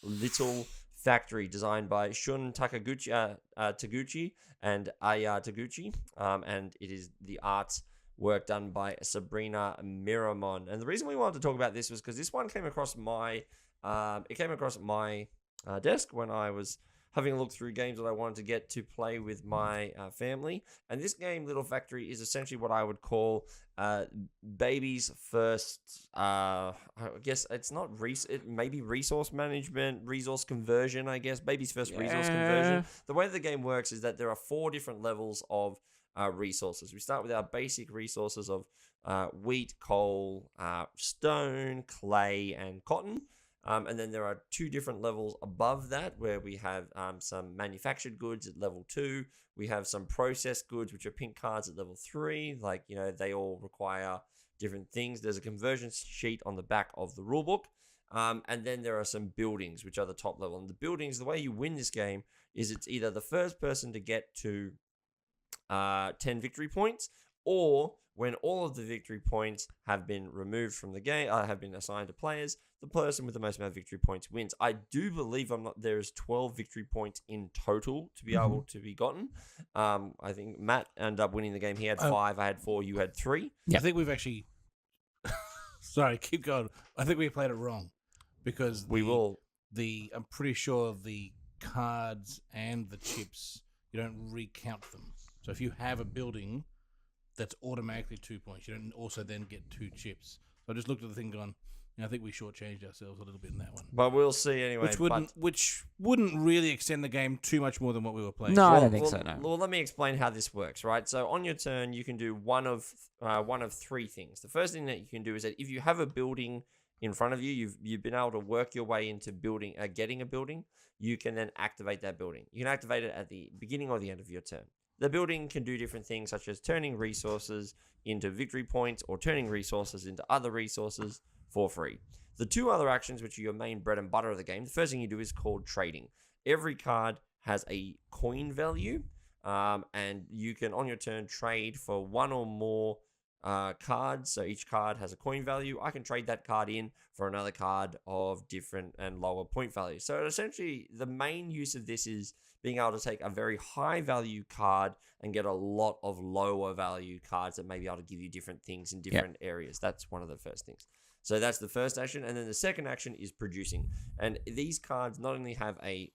Little Factory, designed by Shun Taguchi and Aya Taguchi, and it is the art work done by Sabrina Miramon. And the reason we wanted to talk about this was because this one came across my desk when I was having a look through games that I wanted to get to play with my family. And this game, Little Factory, is essentially what I would call baby's first, I guess it's not, maybe resource management, resource conversion, I guess. Baby's first resource conversion. The way the game works is that there are 4 different levels of resources. We start with our basic resources of wheat, coal, stone, clay, and cotton. And then there are 2 different levels above that where we have some manufactured goods at level 2. We have some processed goods, which are pink cards at level 3. Like, they all require different things. There's a conversion sheet on the back of the rulebook. And then there are some buildings, which are the top level. And the buildings, the way you win this game is it's either the first person to get to 10 victory points, or when all of the victory points have been removed from the game, have been assigned to players, the person with the most amount of victory points wins. I do believe there's 12 victory points in total to be able to be gotten. I think Matt ended up winning the game. He had 5, I had 4, you had 3. Yeah. I think we've actually... Sorry, keep going. I think we played it wrong because I'm pretty sure the cards and the chips, you don't recount them. So if you have a building, that's automatically 2 points. You don't also then get 2 chips. So I just looked at the thing going, I think we shortchanged ourselves a little bit in that one. But we'll see anyway. Which wouldn't really extend the game too much more than what we were playing. No, I don't think so, no. Well, let me explain how this works, right? So on your turn, you can do one of 3 things. The first thing that you can do is that if you have a building in front of you, you've been able to work your way into getting a building, you can then activate that building. You can activate it at the beginning or the end of your turn. The building can do different things, such as turning resources into victory points or turning resources into other resources for free. The 2 other actions, which are your main bread and butter of the game, the first thing you do is called trading. Every card has a coin value, and you can, on your turn, trade for 1 or more cards. So each card has a coin value. I can trade that card in for another card of different and lower point value. So essentially, the main use of this is being able to take a very high value card and get a lot of lower value cards that may be able to give you different things in different areas. That's one of the first things. So that's the first action. And then the second action is producing. And these cards not only have a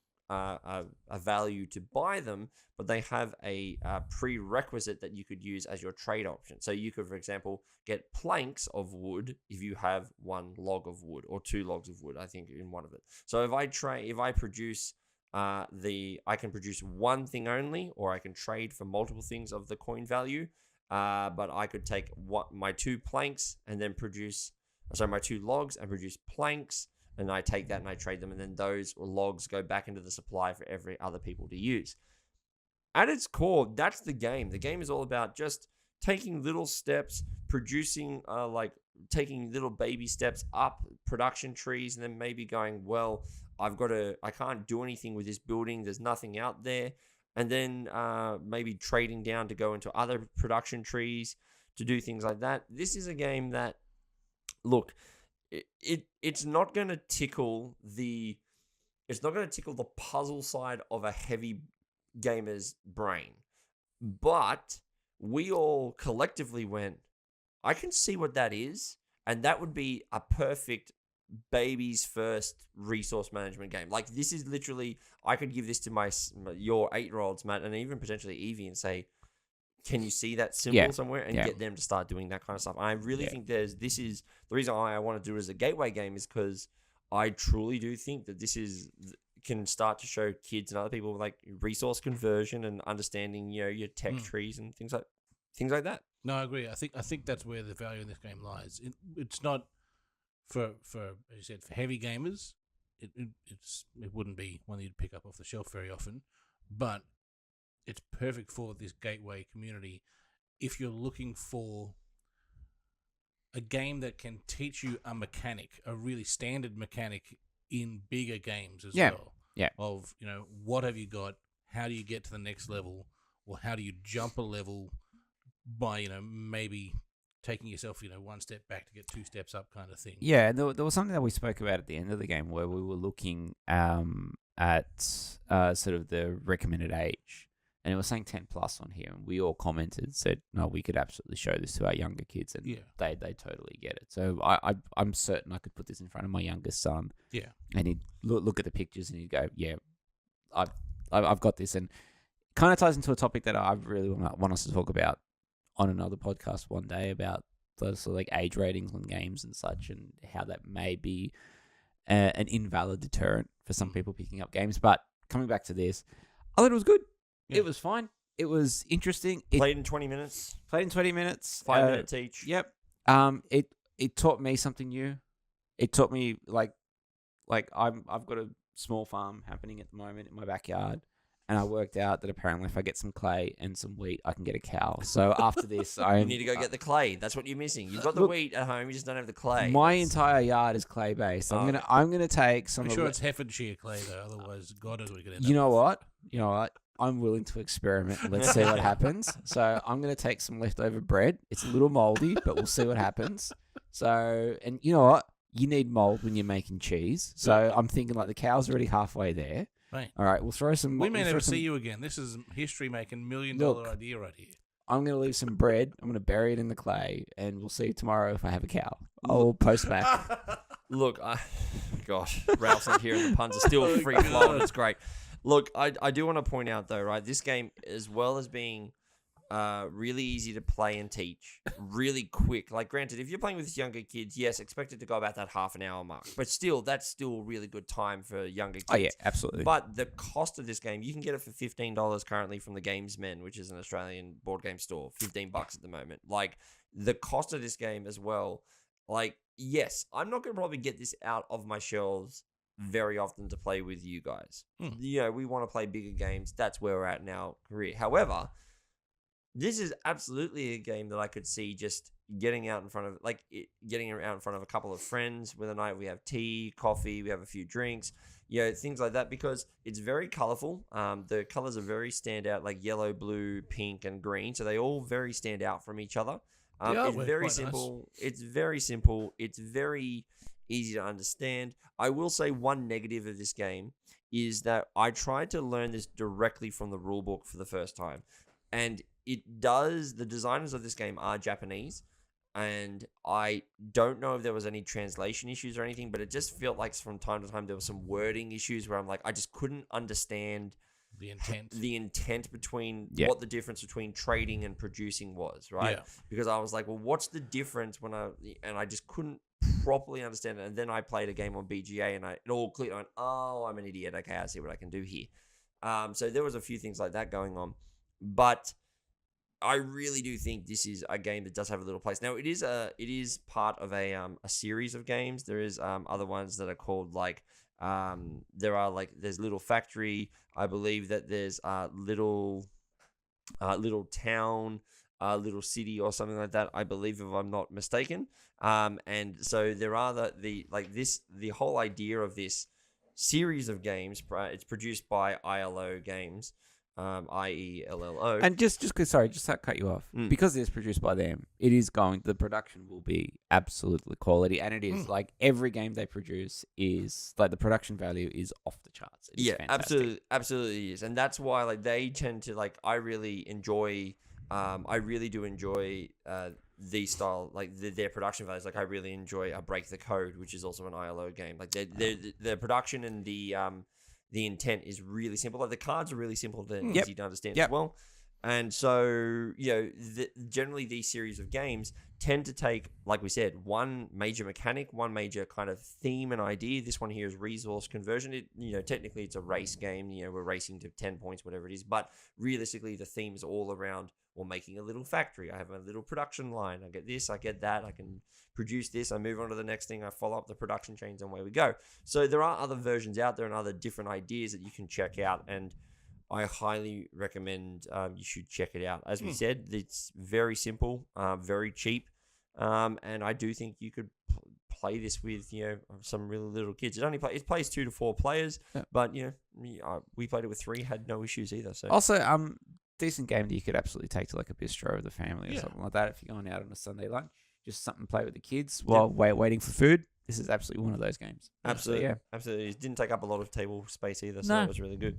value to buy them, but they have a prerequisite that you could use as your trade option. So you could, for example, get planks of wood if you have 1 log of wood or 2 logs of wood, I think, in one of it. So if I produce I can produce 1 thing only, or I can trade for multiple things of the coin value. But I could take my 2 planks and then my 2 logs and produce planks, and I take that and I trade them, and then those logs go back into the supply for every other people to use. At its core, that's the game. The game is all about just taking little steps, producing, taking little baby steps up production trees, and then maybe going, well, I can't do anything with this building. There's nothing out there. And then maybe trading down to go into other production trees to do things like that. This is a game that, look, it's not going to tickle the puzzle side of a heavy gamer's brain. But we all collectively went, I can see what that is. And that would be a perfect baby's first resource management game. Like, this is literally, I could give this to your 8-year-olds, Matt, and even potentially Evie, and say, can you see that symbol somewhere, and get them to start doing that kind of stuff. And I really think this is the reason why I want to do it as a gateway game, is because I truly do think that this can start to show kids and other people like resource conversion and understanding, your tech trees and things like that. No, I agree. I think that's where the value in this game lies. It's not for as you said, for heavy gamers. It wouldn't be one that you'd pick up off the shelf very often, but it's perfect for this gateway community if you're looking for a game that can teach you a mechanic, a really standard mechanic in bigger games as well. Yeah. Of, what have you got? How do you get to the next level? Or how do you jump a level by, maybe taking yourself, one step back to get 2 steps up kind of thing. Yeah, there was something that we spoke about at the end of the game where we were looking at sort of the recommended age, and it was saying 10 plus on here, and we all said, no, we could absolutely show this to our younger kids, and they totally get it. So I'm certain I could put this in front of my youngest son, and he'd look at the pictures and he'd go, yeah, I've got this, and kind of ties into a topic that I really want us to talk about on another podcast one day about those sort of like age ratings on games and such, and how that may be an invalid deterrent for some people picking up games. But coming back to this, I thought it was good. Yeah. It was fine. It was interesting. Played in 20 minutes. 5 minutes each. Yep. It taught me something new. It taught me like I've got a small farm happening at the moment in my backyard, and I worked out that apparently if I get some clay and some wheat, I can get a cow. So after this, you need to go get the clay. That's what you're missing. You've got the wheat at home. You just don't have the clay. My entire yard is clay based. I'm gonna take some. I'm sure it's Herefordshire clay though. Otherwise, God knows we could end up. You know what? I'm willing to experiment. Let's see what happens. So I'm going to take some leftover bread. It's a little moldy, but we'll see what happens. So, and you know what? You need mold when you're making cheese. So I'm thinking like the cow's already halfway there. Right. All right, we'll throw some. We may never see you again. This is history making $1 million idea right here. I'm going to leave some bread. I'm going to bury it in the clay, and we'll see tomorrow if I have a cow. I'll post back. Look, gosh, Ralph's not here, and the puns are still free flowing. It's great. Look, I do want to point out, though, right, this game, as well as being really easy to play and teach, really quick. Like, granted, if you're playing with younger kids, yes, expect it to go about that half an hour mark. But still, that's still really good time for younger kids. Oh, yeah, absolutely. But the cost of this game, you can get it for $15 currently from the Gamesmen, which is an Australian board game store. $15 at the moment. Like, the cost of this game as well, like, yes, I'm not going to probably get this out of my shelves very often to play with you guys. We want to play bigger games. That's where we're at in our career. However, this is absolutely a game that I could see just getting out in front of a couple of friends with a night. We have tea, coffee, we have a few drinks, things like that, because it's very colorful. The colors are very stand out, like yellow, blue, pink, and green. So they all very stand out from each other. It's very simple. Nice. It's very simple. It's very easy to understand. I will say one negative of this game is that I tried to learn this directly from the rulebook for the first time. And the designers of this game are Japanese. And I don't know if there was any translation issues or anything, but it just felt like from time to time there was some wording issues where I'm like, I just couldn't understand the intent between what the difference between trading and producing was, right? Yeah. Because I was like, well, what's the difference and I just couldn't properly understand it. And then I played a game on BGA and it all clicked. I went, oh, I'm an idiot. Okay, I see what I can do here. So there was a few things like that going on, but I really do think this is a game that does have a little place. Now it is part of a series of games. There is other ones that are called like there's Little Factory. I believe that there's Little Town, Little City or something like that. I believe, if I'm not mistaken. And so there are the whole idea of this series of games. It's produced by ILO Games. IELLO. And just to cut you off, because it's produced by them, the production will be absolutely quality, and it is like every game they produce is like the production value is off the charts. It is fantastic. absolutely is, and that's why they tend to I really do enjoy these style their production values. I really enjoy Break the Code, which is also an ILO game. The production and the intent is really simple. The cards are really simple and easy to understand as well. And so, generally these series of games tend to take, like we said, one major mechanic, one major kind of theme and idea. This one here is resource conversion. Technically it's a race game. We're racing to 10 points, whatever it is. But realistically, the theme is all around, making a little factory. I have a little production line. I get this, I get that. I can produce this. I move on to the next thing. I follow up the production chains, and away we go. So there are other versions out there and other different ideas that you can check out. And I highly recommend you should check it out. As we said, it's very simple, very cheap, and I do think you could play this with some really little kids. It plays 2 to 4 players, but we played it with 3, had no issues either. So also, decent game that you could absolutely take to like a bistro with the family or Yeah. something like that. If you're going out on a Sunday lunch, just something to play with the kids while waiting for food. This is absolutely one of those games. Absolutely, So, yeah. absolutely. It didn't take up a lot of table space either, so No. that was really good.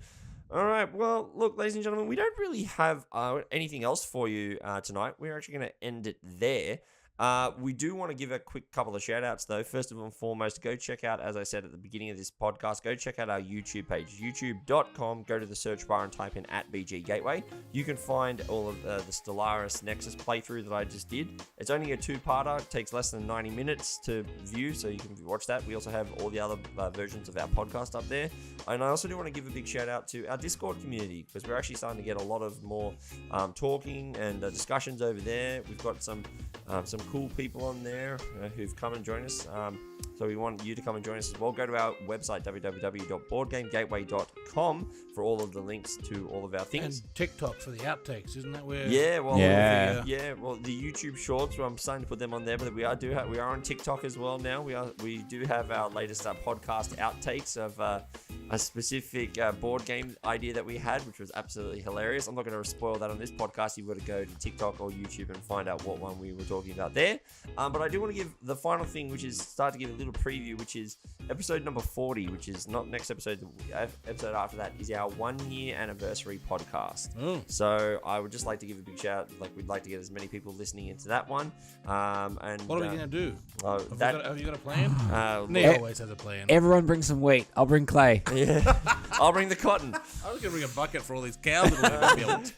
All right, well, look, ladies and gentlemen, we don't really have anything else for you tonight. We're actually going to end it there. We do want to give a quick couple of shout outs though. First and foremost, go check out, as I said at the beginning of this podcast, go check out our YouTube page, youtube.com. Go to the search bar and type in @BG Gateway. You can find all of the Stellaris Nexus playthrough that I just did. It's only a 2-parter. It takes less than 90 minutes to view, so you can watch that. We also have all the other versions of our podcast up there. And I also do want to give a big shout out to our Discord community, because we're actually starting to get a lot of more talking and discussions over there. We've got some cool people on there who've come and joined us. So we want you to come and join us as well. Go to our website, www.boardgamegateway.com, for all of the links to all of our things. And TikTok for the outtakes, isn't that where? Yeah, well, Yeah. well, the YouTube Shorts. Well, I'm starting to put them on there, but we are on TikTok as well now. We do have our latest podcast outtakes of a specific board game idea that we had, which was absolutely hilarious. I'm not going to spoil that on this podcast. You've got to go to TikTok or YouTube and find out what one we were talking about there. But I do want to give the final thing, which is start to give a little preview, which is episode number 40, which is not next episode. The episode after that is our 1-year anniversary podcast. So I would just like to give a big shout. Like, we'd like to get as many people listening into that one. And What are we going to do? Have you got a plan? Nate always has a plan. Everyone bring some wheat. I'll bring clay. Yeah, I'll bring the cotton. I was going to bring a bucket for all these cows. That